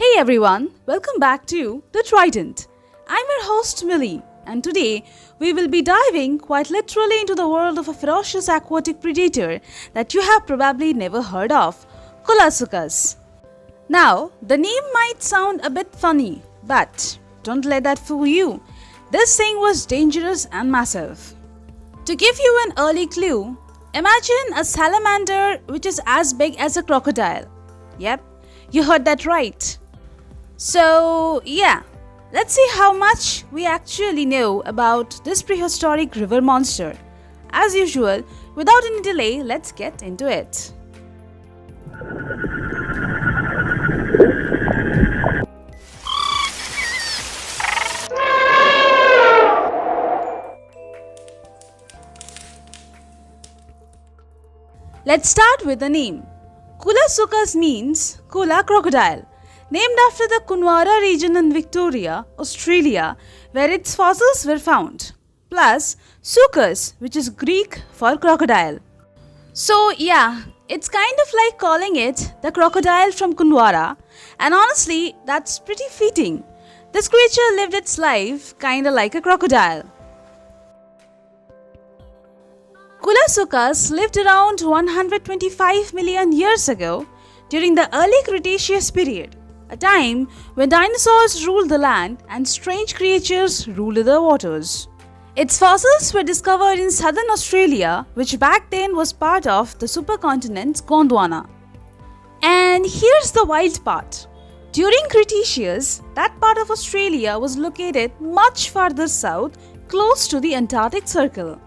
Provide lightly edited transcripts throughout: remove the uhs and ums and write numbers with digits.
Hey everyone, welcome back to The Trident. I'm your host Millie, and today we will be diving quite literally into the world of a ferocious aquatic predator that you have probably never heard of, Koolasuchus. Now, the name might sound a bit funny, but don't let that fool you. This thing was dangerous and massive. To give you an early clue, imagine a salamander which is as big as a crocodile. Yep, you heard that right. So, yeah, let's see how much we actually know about this prehistoric river monster. As usual, without any delay, let's get into it. Let's start with the name. Koolasuchus means Koola crocodile, named after the Kunwara region in Victoria, Australia, where its fossils were found. Plus, suchus, which is Greek for crocodile. So yeah, it's kind of like calling it the crocodile from Kunwara, and honestly, that's pretty fitting. This creature lived its life kinda like a crocodile. Koolasuchus lived around 125 million years ago during the early Cretaceous period, a time when dinosaurs ruled the land and strange creatures ruled the waters. Its fossils were discovered in southern Australia, which back then was part of the supercontinent Gondwana. And here's the wild part. During Cretaceous, that part of Australia was located much farther south, close to the Antarctic Circle.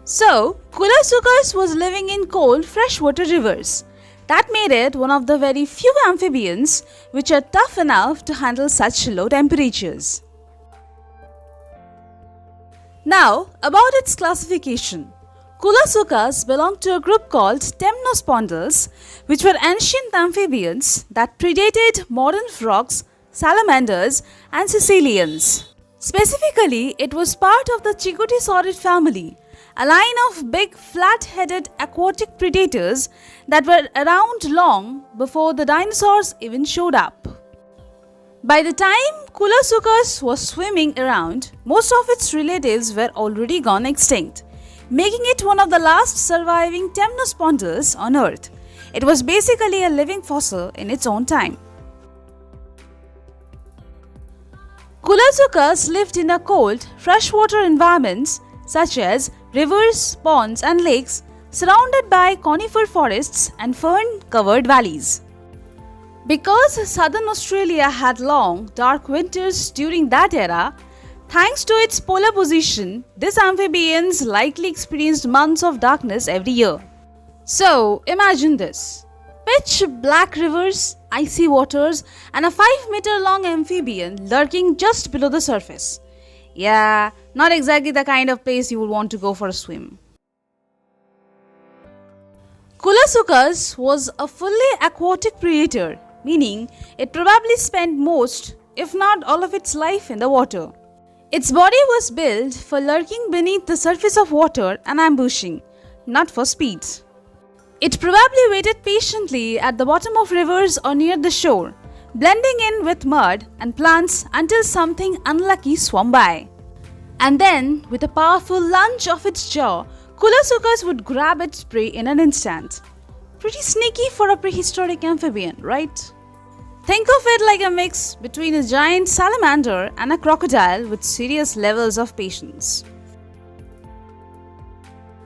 So, Koolasuchus was living in cold freshwater rivers. That made it one of the very few amphibians which are tough enough to handle such low temperatures. Now, about its classification. Koolasuchus belonged to a group called temnospondyls, which were ancient amphibians that predated modern frogs, salamanders, and caecilians. Specifically, it was part of the Chicotosaurid family, a line of big flat-headed aquatic predators that were around long before the dinosaurs even showed up. By the time Koolasuchus was swimming around, most of its relatives were already gone extinct, making it one of the last surviving temnospondyls on Earth. It was basically a living fossil in its own time. Koolasuchus lived in a cold, freshwater environments such as rivers, ponds, and lakes, surrounded by conifer forests and fern-covered valleys. Because southern Australia had long, dark winters during that era, thanks to its polar position, these amphibians likely experienced months of darkness every year. So, imagine this. Pitch black rivers, icy waters, and a 5-meter-long amphibian lurking just below the surface. Yeah, not exactly the kind of place you would want to go for a swim. Koolasuchus was a fully aquatic predator, meaning it probably spent most, if not all of its life in the water. Its body was built for lurking beneath the surface of water and ambushing, not for speed. It probably waited patiently at the bottom of rivers or near the shore, blending in with mud and plants until something unlucky swam by. And then, with a powerful lunge of its jaw, Koolasuchus would grab its prey in an instant. Pretty sneaky for a prehistoric amphibian, right? Think of it like a mix between a giant salamander and a crocodile with serious levels of patience.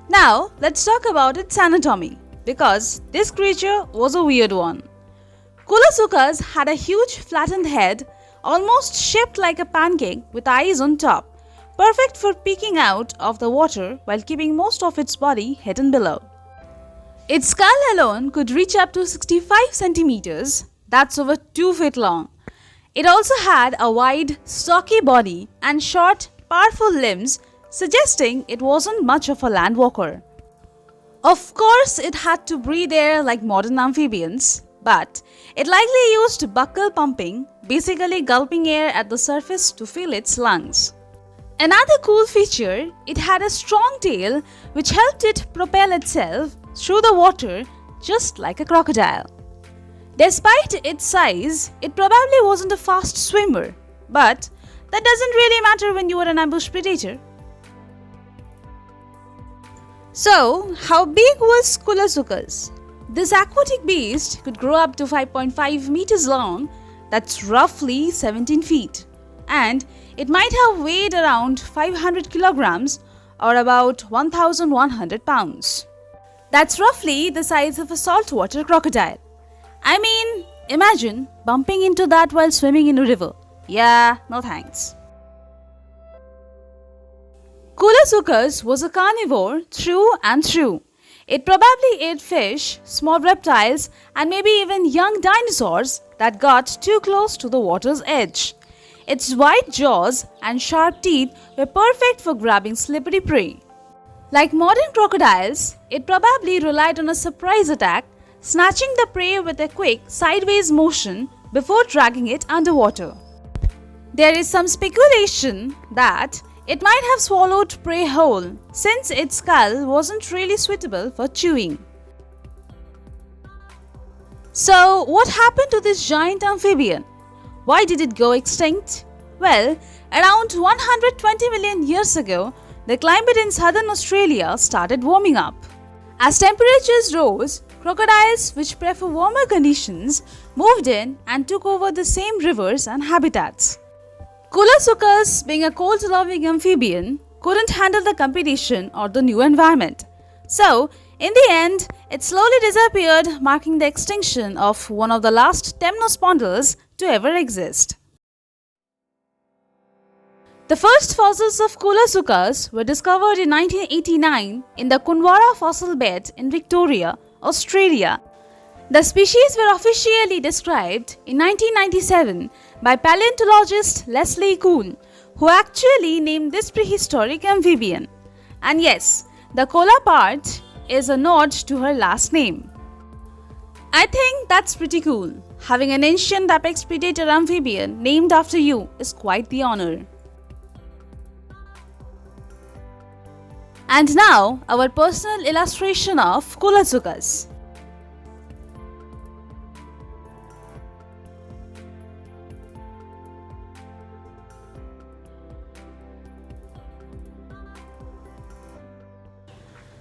Now, let's talk about its anatomy, because this creature was a weird one. Koolasuchus had a huge flattened head, almost shaped like a pancake with eyes on top, perfect for peeking out of the water while keeping most of its body hidden below. Its skull alone could reach up to 65 centimeters, that's over 2 feet long. It also had a wide, stocky body and short, powerful limbs, suggesting it wasn't much of a land walker. Of course, it had to breathe air like modern amphibians, but it likely used buccal pumping, basically gulping air at the surface to fill its lungs. Another cool feature, it had a strong tail which helped it propel itself through the water just like a crocodile. Despite its size, it probably wasn't a fast swimmer, but that doesn't really matter when you are an ambush predator. So, how big was Koolasuchus? This aquatic beast could grow up to 5.5 meters long, that's roughly 17 feet, and it might have weighed around 500 kilograms or about 1,100 pounds. That's roughly the size of a saltwater crocodile. I mean, imagine bumping into that while swimming in a river. Yeah, no thanks. Koolasuchus was a carnivore through and through. It probably ate fish, small reptiles, and maybe even young dinosaurs that got too close to the water's edge. Its wide jaws and sharp teeth were perfect for grabbing slippery prey. Like modern crocodiles, it probably relied on a surprise attack, snatching the prey with a quick sideways motion before dragging it underwater. There is some speculation that it might have swallowed prey whole, since its skull wasn't really suitable for chewing. So, what happened to this giant amphibian? Why did it go extinct? Well, around 120 million years ago, the climate in southern Australia started warming up. As temperatures rose, crocodiles, which prefer warmer conditions, moved in and took over the same rivers and habitats. Koolasuchus, being a cold-loving amphibian, couldn't handle the competition or the new environment. So, in the end, it slowly disappeared, marking the extinction of one of the last temnospondyls to ever exist. The first fossils of Koolasuchus were discovered in 1989 in the Kunwara fossil bed in Victoria, Australia. The species were officially described in 1997 by paleontologist Leslie Kuhn, who actually named this prehistoric amphibian. And yes, the koala part is a nod to her last name. I think that's pretty cool. Having an ancient apex predator amphibian named after you is quite the honor. And now, our personal illustration of Koolasuchus.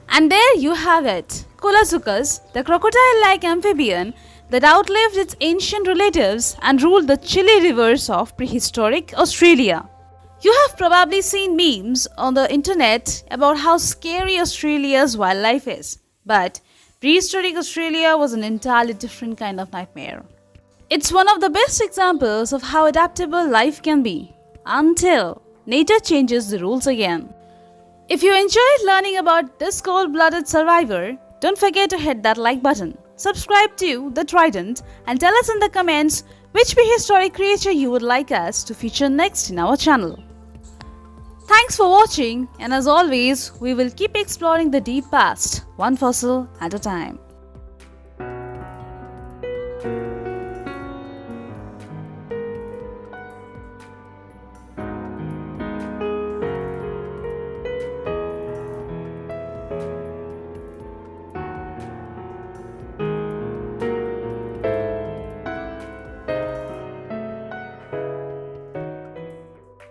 And there you have it, Koolasuchus, the crocodile-like amphibian that outlived its ancient relatives and ruled the chilly rivers of prehistoric Australia. You have probably seen memes on the internet about how scary Australia's wildlife is, but prehistoric Australia was an entirely different kind of nightmare. It's one of the best examples of how adaptable life can be, until nature changes the rules again. If you enjoyed learning about this cold-blooded survivor, don't forget to hit that like button, subscribe to The Trident, and tell us in the comments which prehistoric creature you would like us to feature next in our channel. Thanks for watching, and as always, we will keep exploring the deep past, one fossil at a time.